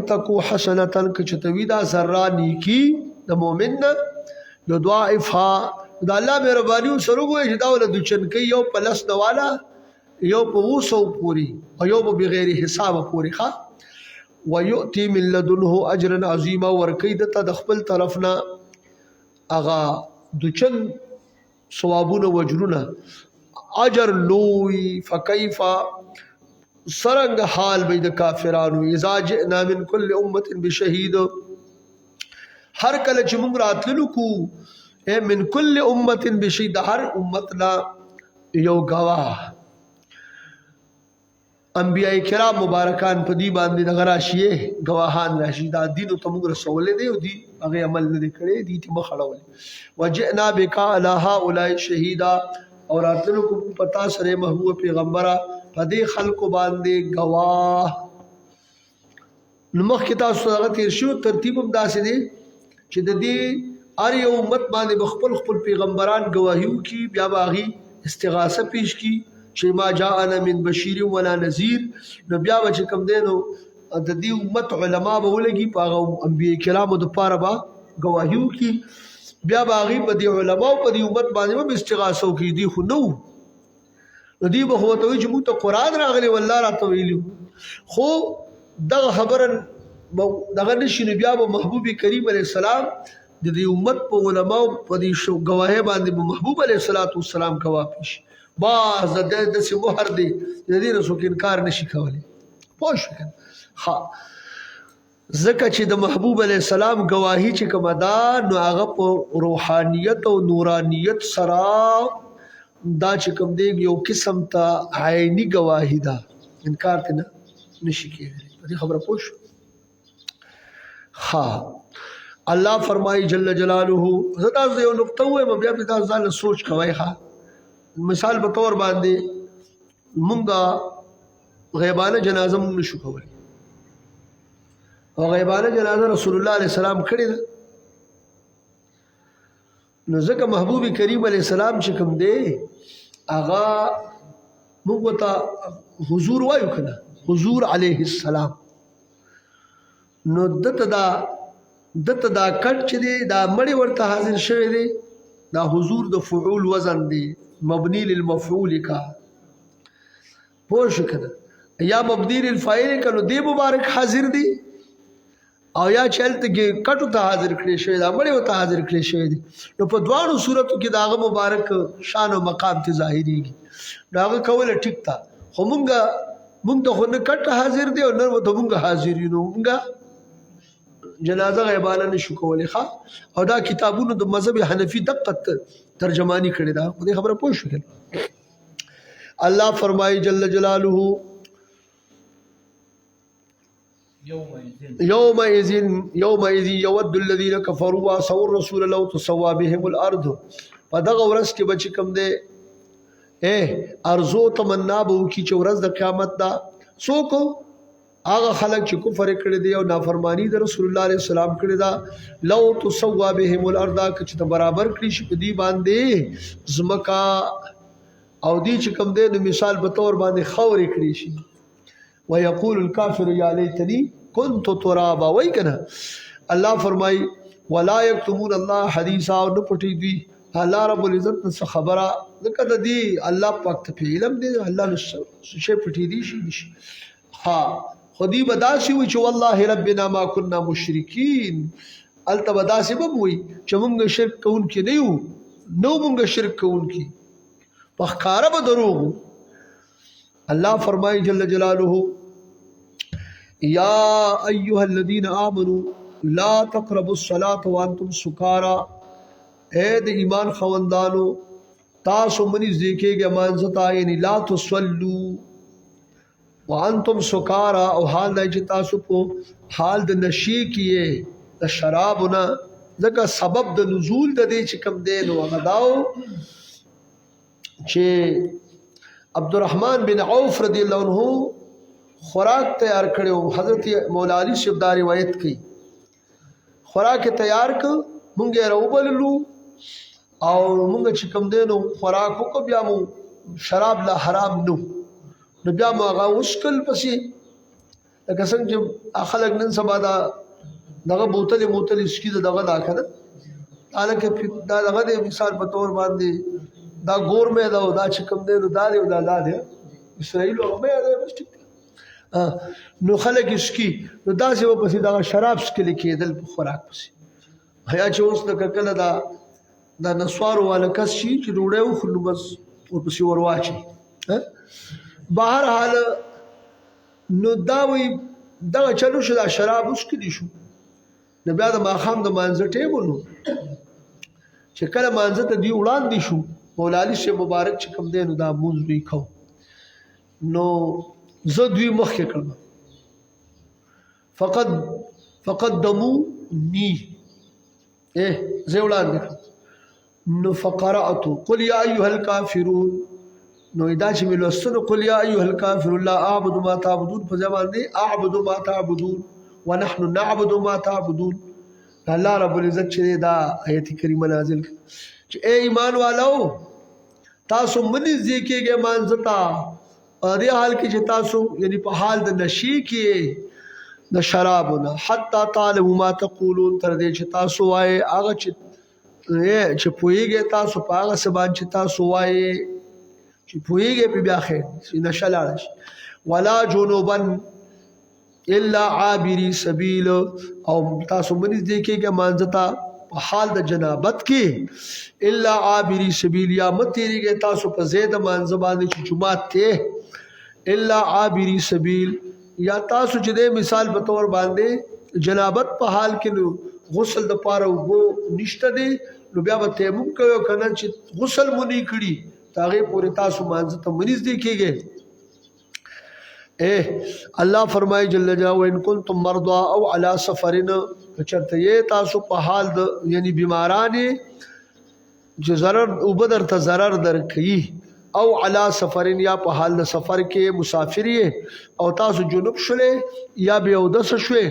Speaker 1: تَقُوا حَسَنَةً كَچتوی دا ذرہ نیکی دا مومن یضاعفها دا اللہ مہربانی سره وای چې دا ول د چنکي یو پلس نوالا یو په وسو پوری او یو په بغیر حساب پوری ښا ويؤتي من لدنه اجرا عظیما ورکی د خپل طرفنا اغا دچن ثوابونه وجرونه اجر لوی. فكيف سرنگ حال بید کافرانو اذا جئنا من كل امت بشهید هر کله چې موږ راتللو کو من كل امت بشهید هر امتنا یو گواه. انبیاء کرام مبارکان په دی باندې دغه راشیه گواهان راشي دا دین ته موږ رسولې دی او دی هغه عمل نه کړي دي ته مخړول. وجئنا بك على هؤلاء شهيدا اور اتلو کو پتا سره محبوب پیغمبره پدې خلق باندې گواه. نو مخ کې تاسو هغه تیر شو ترتیب هم داسې دی چې د دې هر یو امت باندې خپل پیغمبران گواهیو کی بیا باغی استغاثه پیش کی چې ما جاءنا من بشیر ولا نذیر. نو بیا چې کوم دینو د دې امت علما به ولګي پاغه انبیاء کرامو د پاره با گواهیو کی بیا باغی په دې علما او په دې امت باندې هم استغاثه کی دي خو نو ندی به هو ته چې موږ ته قران راغلی والله راته ویلو خو دغه خبره دغه نشي بیا به محبوب کریم علیه السلام د دې امت په علماء په دې شو گواهی باندې محبوب علیه السلام گواه پیش باز د څه مهر دی د دې رسو کې انکار نشي کولای. پوه شو کنه ها زکه چې د محبوب علیه السلام گواهی چې کومه ده نو هغه په روحانیت او نورانیت سره دا چې کوم دی یو قسم ته عینی گواهی ده انکار ته نشي کېدلی. په دې خبره پوه شو. ها الله فرمایي جل جلاله زدا یو نقطه وې بیا په تاسو ځان سوچ کوی. ها مثال په تور باندې مونږه غیبانه جنازه مونږ نشو کولی او غیبانه جنازه رسول الله علیه السلام کړی ده. نو ځکه محبوب کریم علیه السلام چې کوم دی هغه موږ ته حضور وایو کنه، حضور علیه السلام. نو دته دا کټ چې دی دا مړی ورته حاضر شوی دی، دا حضور د فعول وزن دی، مبنی للمفعول کا پوه شو کنه، یا مبنی للفاعل کا. نو دی مبارک حاضر دی او یا چلته کې کټو ته حاضر کړی شوی دا مړی ورته حاضر کړی شوی دی. نو په دواړو صورتو کې داغه مبارک شان او مقام ته ظاهریږي. داغه کوله ټیک تا، خو مونږ ته خو نه کټ حاضر دی او نه ته مونږ حاضر یو، مونږ جنازه غیبانه نشو کولی ښه. او دا کتابونو د مذهب حنفي دقت ترجمانی کړی دا، خو دې خبره پوه شو کنه. الله فرمایي جل جلاله يومئذ يود الذين كفروا وعصوا الرسول لو تسوى بهم الارض. په دغه ورځ کې بچ کم دی ارزو تمنا به وکړي چې ورځ د قیامت دا څوک هغه خلک چې کفر کړی دی او نافرمانی د رسول الله علیه السلام کړی دا، لو تسوى بهم الارض، چې برابر کړي شي په دې باندې زمکا او دې چې کم دی نو مثال په تور باندې خورې کړي شي. ويقول الكافر يا ليتني كنت ترابا. وای کنه الله فرمای ولا يكتمون الله حديثا، او نه پټي دي الله رب العزت څخه خبره لکه د دې الله پاک ته علم دی، الله نشه شي پټي دي شي ها خودي بداسي وي چې والله ربنا ما كنا مشركين. الته بداسي به وي چې موږ شرک کوون کې نه یو، نو موږ شرک کوون کې په ښکارا به دروغ. الله فرمای جل جلاله یا ایها الذين آمنوا لا تقربوا الصلاة وانتم سکارا. اے د ایمان خوندانو تاسو منی ذکرګه مانځتا، یعنی لا تصلوا وانتم سکارا، او حال دی چې تاسو په حال د نشی کیه د شرابونه، ځکه سبب د نزول د دې چې کم دی نو غداو چې عبدالرحمن بن عوف رضی الله عنه خوراک تیار کړو. حضرت مولا علی شیخ دا روایت کوي خوراک تیار ک مونږ یې راوبللو او مونږ چې کوم دینو خوراک وکړ، بیا مو شراب لا حرام نو بیا مو هغه وشکل پسې لکه څنګه چې خلک نن سبا دا دغه بوتل اسکی دغه دا کنه حالکه دا دغه د مثال په تور باندې دا ګور مې دا چې کوم دینو دا دی او دا دی اسرائیل او مې دا بس نو خلک اسکی نو داسې و پسې دا شراب سکل کېدل په خوراک پسې حیا چې اوس د کله دا نسوارو والا کس شي چې ډوډۍ وخوري بس ورپسې ورواچي. بهر حال نو دا وی دغه چلو شو دا شراب وسکلی شو، نو بیا د ماښام د مانځه ټیم ونو چې کله مانځه ته دوی وړاندې شو، مولا علي شیخ مبارک چې کوم دی نو دا مونځ دوی کو، نو زه دوی مخکې کړم فقدموني زه وړاندې کړم. نو فقرأت قل یا ایها الکافرون، نو دا چې مې لوستلو قل یا ایها الکافرون لا اعبد ما تعبدون، په ځای باندې اعبد ما تعبدون ونحن نعبد ما تعبدون. الله رب العزت چې دا آیت کریمه نازل چې اے ایمان والو تاسو منځ کېږئ مانځتا دې حال کې چې تاسو یعنی په حال د نشی کې د شرابونه حتی تعلموا ما تقولون، تر دې چې تاسو وایي هغه چې پوهیږئ تاسو په هغه څه باندې چې تاسو وایي چې پوهیږئ په بیا خیر چې نشه لاړه شي. ولا جنوبا الا عابري سبیل، او تاسو منځ دې کېږئ مانځتا په حال د جنابت کې الا عابري سبیل، یا مت تیریږئ تاسو په زید مانځ باندې چې جمعات ته الا عابري سبیل، یا تاسو چې د مثال په تور باندې جنابت په حال کې نو غسل د پاره وګو نشته دی، نو بیا به تیمم کوي کنه چې غسل مونږ کړي تاغه پورې تاسو مانځ ته منځ دی کېږئ. الله فرمای جل جلاله ان کنتم مرضى او على سفر، چرته یې تاسو په حال د یعنی بیمارانه چې ضرر او بدر ته ضرر درکې، او علی سفر یا په حال د سفر کې مسافر یې، او تاسو جنوب شولې یا به اودس شوې،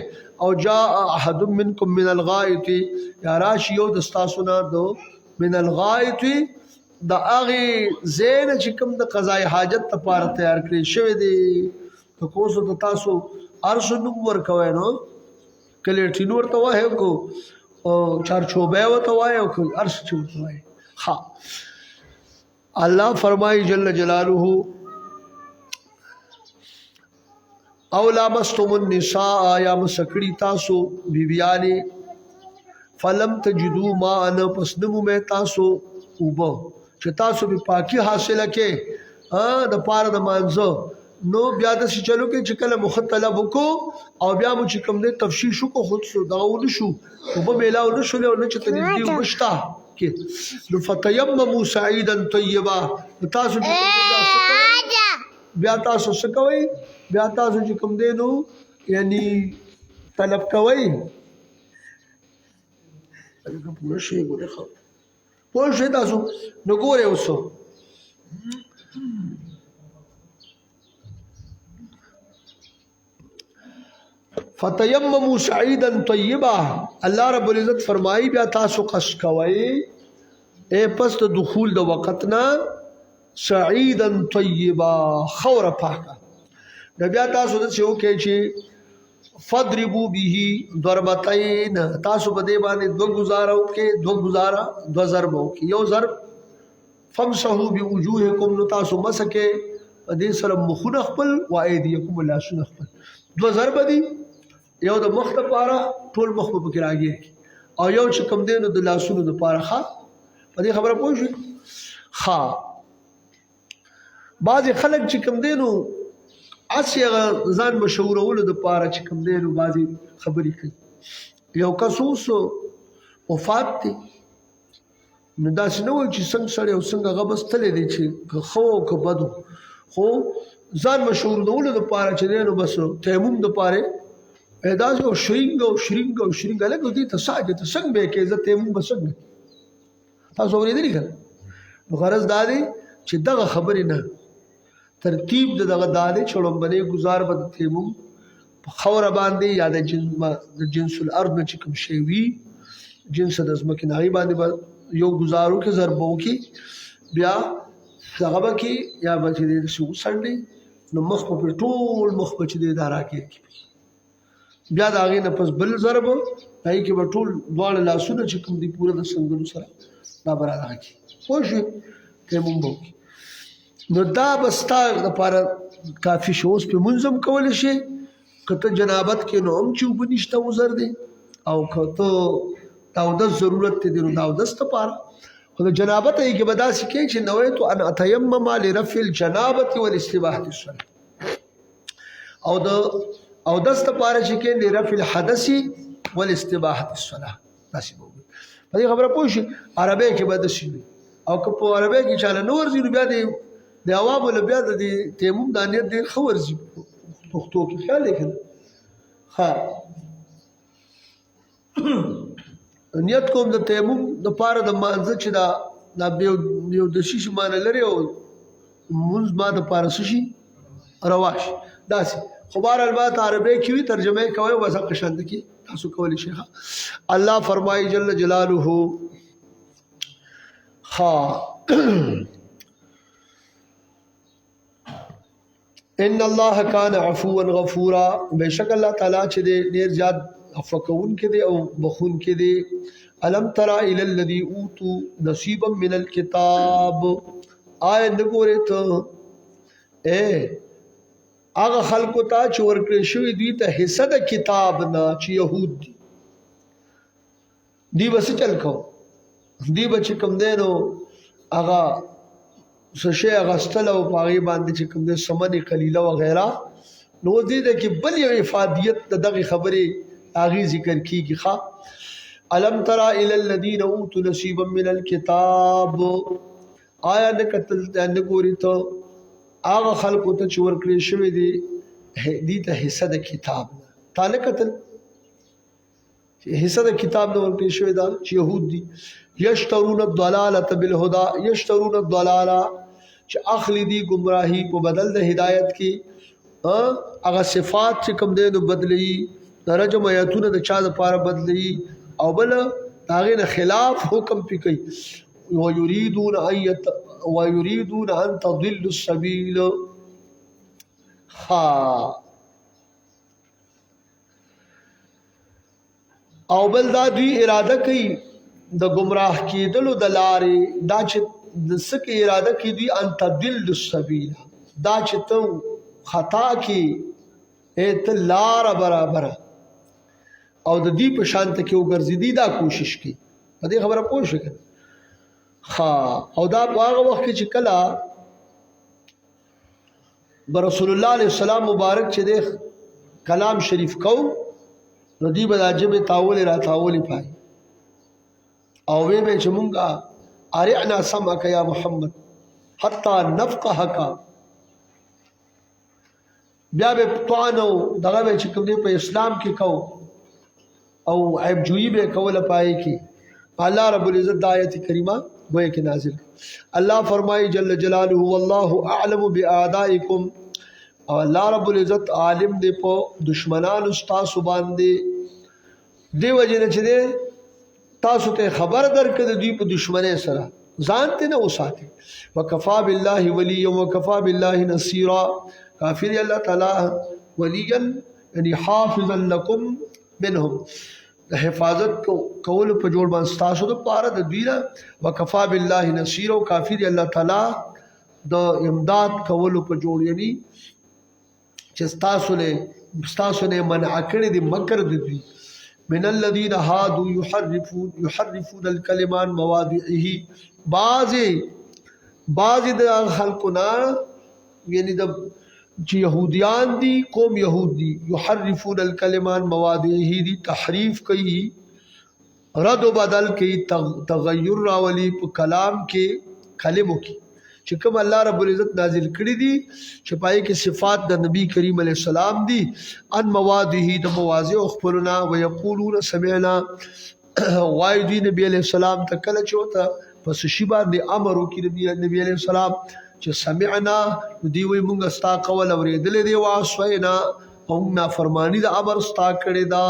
Speaker 1: او جاء احد منکم من الغائط، یا راشي یو د تاسو نه دو من الغائط د هغې ځای نه چې کوم د قضای حاجت لپاره تیار کړی شوی دی که کوسو ته تاسو هر څه نوم ورکوئ نو که لیټرین ورته وایو که چارچوبی ورته وایو که هر څه چې ورته وایي ښه الله فرمایي جل جلاله او لامستم النساء یا مسکړي تاسو بیبیانې فلم تجدو ماء پس نمومئ تاسو اوبه چې تاسو به پاکي حاصله کې د پاره د مانځه نو بیا داسې چلو کې چې کله مخ طلب وکړو او بیا مو چې کوم دی تفشیش وکړو خود شو دغه ونه شو اوبه میلاو نه شولې او نه چې ته نږدې اوبه شته کې نو فتیمموا صعیدا طیبا تاسو چې بیا تاسو څه کوئ بیا تاسو چې کوم دی نو یعنی طلب کوئ پوه شئ ګورئ ښه پوه شئ تاسو نو ګورئ اوس فتیمموا صعیدا طیبا الله رب العزت فرمایي بیا تاسو قصد کوئ اے پس د دخول د وقتنا صعیدا طیبا خوره پاکه نو بیا تاسو د څه وکړئ چې فضربوا به ضربتين تاسو په دې باندې دو گزاره وکړئ دو ضرب وکړئ یو ضرب فمسحوا بوجوهکم نو تاسو مسکه په دې سره مخونه خپل و ایدیکم لاسونه خپل دو ضرب دي یو د مخ لپاره ټول مخ په کې راګي او یو چې کم دی نو د لاسونو لپاره ښه په دې خبره پوه شئ ښه بعضې خلک چې کم دی نو هسې هغه ځان مشهورولو دپاره چې کوم دی نو بعضې خبرې کوي یو کس اوس وفات دی نو داسې نه وایي چې څنګه سړی او څنګه هغه بس تللی دی چې که ښه او که بد خو ځان مشهورولو دپاره چې دی نو بس تیمم دپاره داسې او شرینګ هلکه دې ته ساجې ته څنګه به یې کوې زه تیمم به څنګه تاسو اورېدلي که نو غرض دا دی چې دغه خبرې نه ترتیب دغه دادې چې لومبنی گزار به د تیمم په خوره باندې یا د جنس الارض نه چې کوم شی وي جنس د ځمکې نه هغې باندې به یو ګزار وکړي ضرب به وکړي بیا هغه به کې یا به چې دی داسې وڅنډي نو مخ به پرې ټول مخ به چې دی دا راکېږي بیا د هغې نه پس بل ضرب هغې کې به ټول دواړه لاسونه چې کوم دي پوره د سنګلو سره دا به راکړي پوه شوې تیمم به وکړي نو دا بستا لپاره کافي شو اوس پې منظم کولی شي که ته جنابت کې نو هم چې اوبه نشته عذر دی او که ته داودس ضرورت دی نو داودس دپاره خو د جنابت یې کې به داسې کوي چې نویت ان اتیمم لرفع الجنابة والاستباحة الصلاة او د اودس دپاره چې کوي لرفع الحدث والاستباحة الصلاة داسې به وي په دې خبره پوه شي عربی کې به داسې وي او که په عربی کې چاله نه ورځي نو بیا د عوامو له بیا د تیمم دا نیت ډېر ښه ورځي پښتو کې خیال یې که نه ښه نیت کوم د تیمم دپاره د مانځه چې دا یو د شي معنی لري او مونځ ما دپاره څه شي روا شي داسې خو بهرحال باید عربی کې وي ترجمه یې کوئ بس هغه شانته کې تاسو کولی شئ الله فرمایي جل جلاله ښه ان الله کان عفوا غفورا بشک الله تعالی چې ډیر زیات عفو کوونکی دی او بخونکی دی الم ترى الى الذي اوتوا نصيبا من الكتاب آیا نګورې ته هغه خلکو ته چې ورکړی شوي دوی ته حصه د کتاب نه چې یهود دي دوی به څه چل کو دوی به چې کوم دی نو هغه څه شی اخیستل او په هغې باندې چې کوم دی ثمن قلیله وغیره نو دې ده کې بل یو افادیت د دغې خبرې هغې ذکر کېږي ښه الم ترى الى الذين اوتوا نصيبا من الكتاب آیا نه کتل نه ګورې ته هغه خلکو ته چې ورکړی شوی دی دې ته حصه د کتاب نه تا نه کتل حصه د کتاب نه ورکړی شوی دا چې یهود دي یشترون الضلالة بالهدى یشترون الضلالة چې اخلی دی گمراهی په بدل د هدایت کې هغه صفات چې کوم دی نو بدلی درجه آیاتونه د چا د پاره بدلی او بل هغې نه خلاف حکم پې کوي ويريدون ان تضلوا السبيل. او بل دا دوی اراده کوي د گمراه کېدلو د لارې، دا چې د سکه اراده کوي دوی ان تضلوا السبيل، دا چې ته خطا کې ایت لار برابر او د دې په شانت کې وګرځېدي، دا کوشش کوي. په دې خبره پوه شئ. او دا په هغه وخت کې چې کله رسول الله علیه السلام مبارک چې د کلام شریف کو نو دی به عجب تاول را تاول پای او وی به چې مونږه ارعنا سمعك یا محمد حتا نفقهك، بیا به توانو دغه به چې کوم دی په اسلام کې کو او عیب جوئی به کوله پای کې. الله رب العزت د آیت کریمه وای کې نازل. الله فرمایي جل جلاله والله اعلم باعدائکم، او الله رب العزت عالم دی په دشمنانو تاسو باندې، دی وجنه چې تاسو ته خبر درکړه دوی په دشمنه سره ځان ته نه وساتي. وکفا بالله ولیا وکفا بالله نصيرا، کافر الله تعالی ولیا یعنی حافظا لكم منهم، حفاظت کول په جوړ باندې تاسو د پاره د دویره. وکفا بالله نصيرا، کافر الله تعالی د امداد کول په جوړ، یعنی چې تاسو نه منع کړی د مکر د دوی. من الذين هادوا يحرفون الكلم عن مواضعه، بعض د خلقنا یعنی د چې يهوديان دي، قوم يهود دي، يحرفون الكلم عن مواضعه، دي تحریف کوي، رد و بدل کوي، تغیر راولي په کلام کې، کلمو کې چې کوم الله رب العزت نازل کړی دي چې پای کې صفات د نبی کریم علیه السلام دي، ان مواضعه د مواضع خپلنا، ويقولون سمعنا، وای دی نبی علیه السلام ته کله چې وته پس شی باندې امر وکړي نبی علیه السلام چې سمعنا، دی وی مونږ ستا قول اوریدلې دی، واسوینا او نافرمانی د امر ستا کړی دا.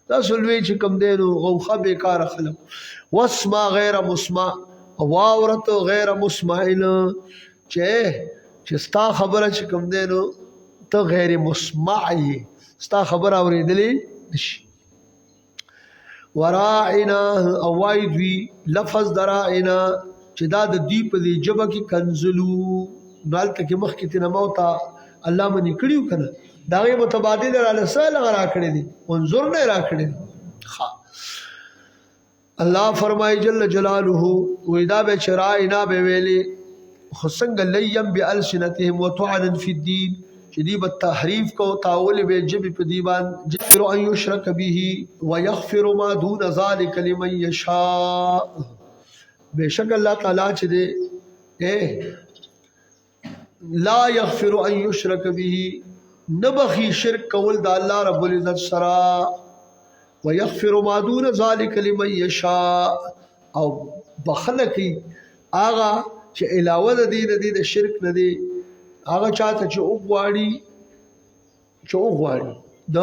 Speaker 1: دا سلوی چې کوم دی نو غوخه بیکار خلک. واسمع غیر مسمع، واورت غیر مسمعین، چې ستا خبره چې کوم دی نو ته غیر مسمع یې، ستا خبره اوریدلې نشي. وراعنا، او وای دوی لفظ دراعنا چې دا د دی په دې جبه کې کنزلو، نالته کې مخ کې تنه موتا الله منی کړیو کنه، دا غي متبادل را لساله را کړی دي، منظور نه را کړی دي. الله فرمای جل جلاله وېدا به چراینا به ویلي خصنګ لیم بالسنتهم وطعنا فی الدین، چې دی په تحریف کو تاول به جب په دیوان جفر ان یشرک به ويغفر ما دون ذلك لمن یشاء. بشک الله تعالی چې دی لا یغفر ان یشرک به، نبخي شرک کول د الله رب العزت سره، ويغفر ما دون ذلك لمن يشاء، او بخلقي آغا چې علاوه د دې د شرک نه دی، هغه چاته چې وغواړي د